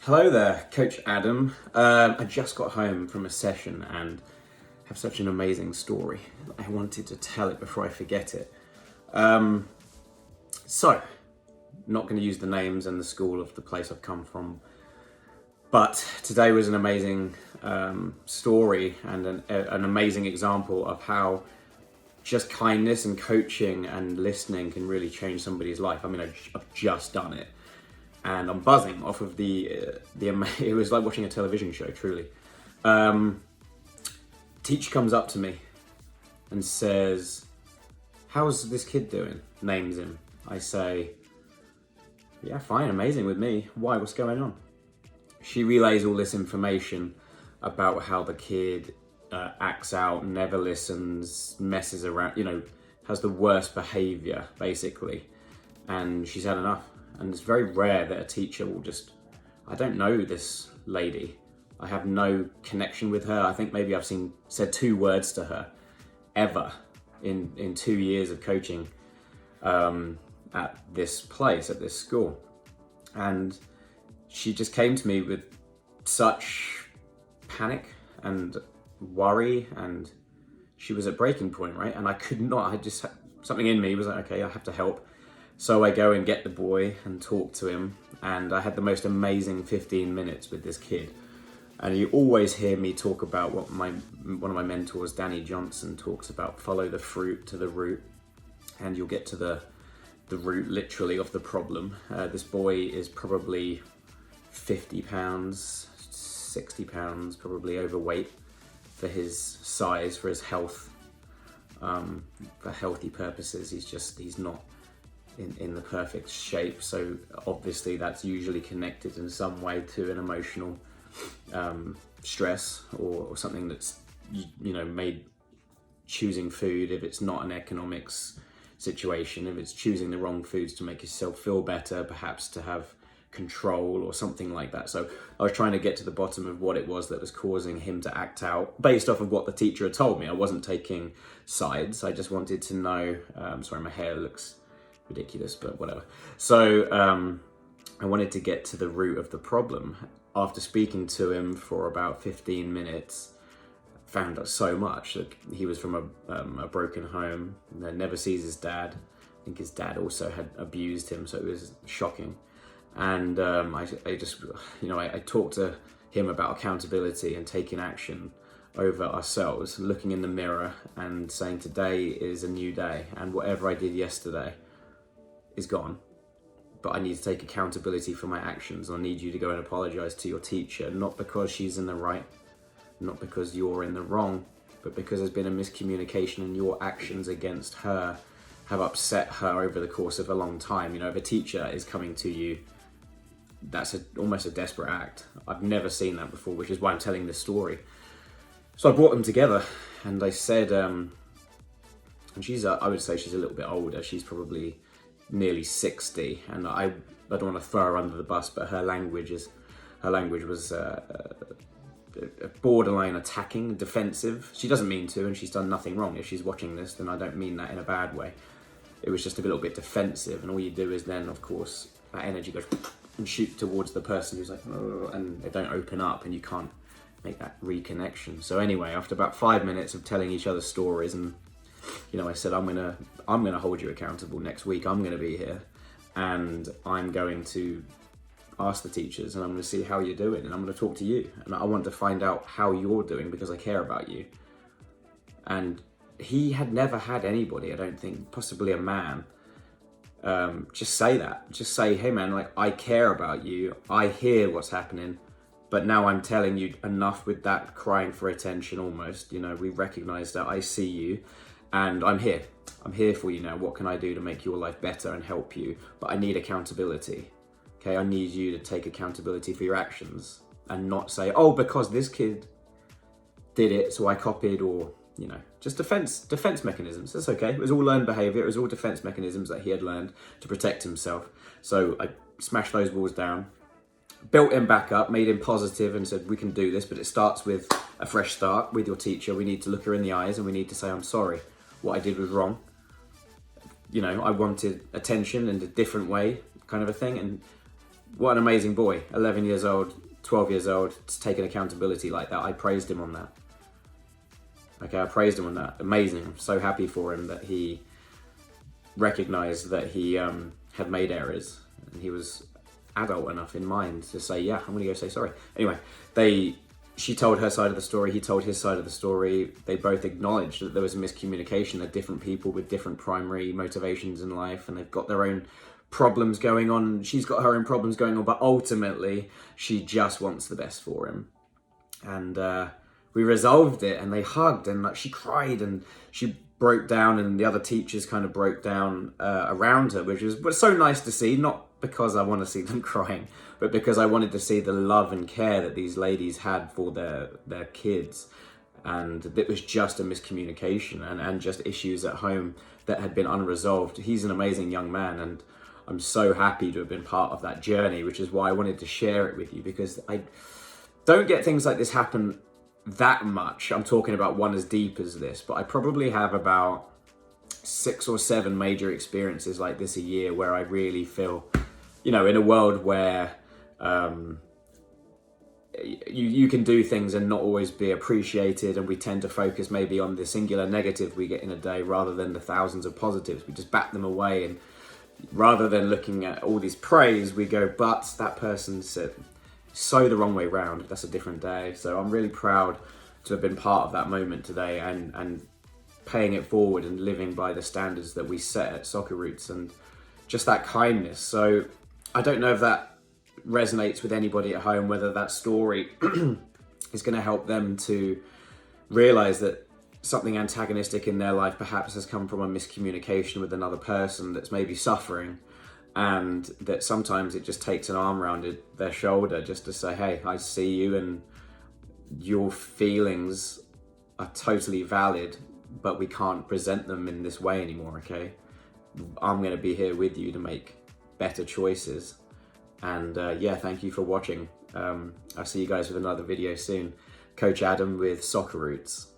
Hello there, Coach Adam. I just got home from a session and have such an amazing story. I wanted to tell it before I forget it. So, not going to use the names and the school of the place I've come from, but today was an amazing story and an amazing example of how just kindness and coaching and listening can really change somebody's life. I mean, I've just done it. And I'm buzzing off of it was like watching a television show, truly. Teacher comes up to me and says, "How's this kid doing?" Names him. I say, "Yeah, fine, amazing with me. Why, what's going on?" She relays all this information about how the kid acts out, never listens, messes around, has the worst behavior, basically. And she's had enough. And it's very rare that a teacher will I don't know this lady. I have no connection with her. I think maybe I've said 2 words to her ever in 2 years of coaching at this place, at this school. And she just came to me with such panic and worry, and she was at breaking point, right? And something in me was like, okay, I have to help. So I go and get the boy and talk to him, and I had the most amazing 15 minutes with this kid. And you always hear me talk about what one of my mentors, Danny Johnson, talks about: follow the fruit to the root, and you'll get to the root, literally, of the problem. This boy is probably 50 pounds, 60 pounds, probably overweight for his size, for his health, for healthy purposes. He's not in the perfect shape, so obviously that's usually connected in some way to an emotional stress or something that's made choosing food, if it's not an economics situation, if it's choosing the wrong foods to make yourself feel better, perhaps to have control or something like that. So I was trying to get to the bottom of what it was that was causing him to act out based off of what the teacher had told me. I wasn't taking sides. I just wanted to know. Sorry, my hair looks ridiculous, but whatever. So I wanted to get to the root of the problem. After speaking to him for about 15 minutes, found out so much. That he was from a broken home, never sees his dad. I think his dad also had abused him, so it was shocking. And I talked to him about accountability and taking action over ourselves, looking in the mirror and saying, today is a new day, and whatever I did yesterday is gone, but I need to take accountability for my actions. I need you to go and apologize to your teacher, not because she's in the right, not because you're in the wrong, but because there's been a miscommunication and your actions against her have upset her over the course of a long time. If a teacher is coming to you, that's almost a desperate act. I've never seen that before, which is why I'm telling this story. So I brought them together and I said, and I would say she's a little bit older. She's probably nearly 60, and I don't want to throw her under the bus, but her language was borderline attacking, defensive. She doesn't mean to, and she's done nothing wrong. If she's watching this, then I don't mean that in a bad way. It was just a little bit defensive, and all you do is then, of course, that energy goes and shoots towards the person who's like, oh, and they don't open up, and you can't make that reconnection. So anyway, after about 5 minutes of telling each other stories, and I said, I'm gonna hold you accountable next week. I'm gonna be here, and I'm going to ask the teachers, and I'm gonna see how you're doing, and I'm gonna talk to you, and I want to find out how you're doing because I care about you. And he had never had anybody, I don't think, possibly a man, just say that. Just say, hey man, like, I care about you. I hear what's happening, but now I'm telling you, enough with that crying for attention almost. We recognize that. I see you. And I'm here. I'm here for you now. What can I do to make your life better and help you? But I need accountability. Okay, I need you to take accountability for your actions and not say, oh, because this kid did it, so I copied, or, just defense mechanisms. That's okay. It was all learned behavior. It was all defense mechanisms that he had learned to protect himself. So I smashed those walls down, built him back up, made him positive, and said, we can do this, but it starts with a fresh start with your teacher. We need to look her in the eyes and we need to say, I'm sorry. What I did was wrong. I wanted attention in a different way, kind of a thing. And what an amazing boy, 11 years old, 12 years old, taking accountability like that. I praised him on that. Okay, I praised him on that. Amazing. I'm so happy for him that he recognized that he had made errors, and he was adult enough in mind to say, yeah, I'm gonna go say sorry. Anyway, she told her side of the story, he told his side of the story. They both acknowledged that there was a miscommunication. They're different people with different primary motivations in life, and they've got their own problems going on. She's got her own problems going on, but ultimately she just wants the best for him. And we resolved it, and they hugged, and like she cried, and she broke down, and the other teachers kind of broke down around her, which was so nice to see. Not because I want to see them crying, but because I wanted to see the love and care that these ladies had for their kids. And it was just a miscommunication and just issues at home that had been unresolved. He's an amazing young man, and I'm so happy to have been part of that journey, which is why I wanted to share it with you, because I don't get things like this happen that much. I'm talking about one as deep as this, but I probably have about 6 or 7 major experiences like this a year where I really feel, in a world where you can do things and not always be appreciated, and we tend to focus maybe on the singular negative we get in a day rather than the thousands of positives. We just bat them away, and rather than looking at all these praise, we go, but that person said so the wrong way round. That's a different day. So I'm really proud to have been part of that moment today, and paying it forward and living by the standards that we set at Soccer Roots, and just that kindness. So I don't know if that resonates with anybody at home, whether that story is going to help them to realize that something antagonistic in their life perhaps has come from a miscommunication with another person that's maybe suffering, and that sometimes it just takes an arm around their shoulder just to say, hey, I see you, and your feelings are totally valid, but we can't present them in this way anymore, okay? I'm going to be here with you to make better choices. And thank you for watching. I'll see you guys with another video soon. Coach Adam with Soccer Roots.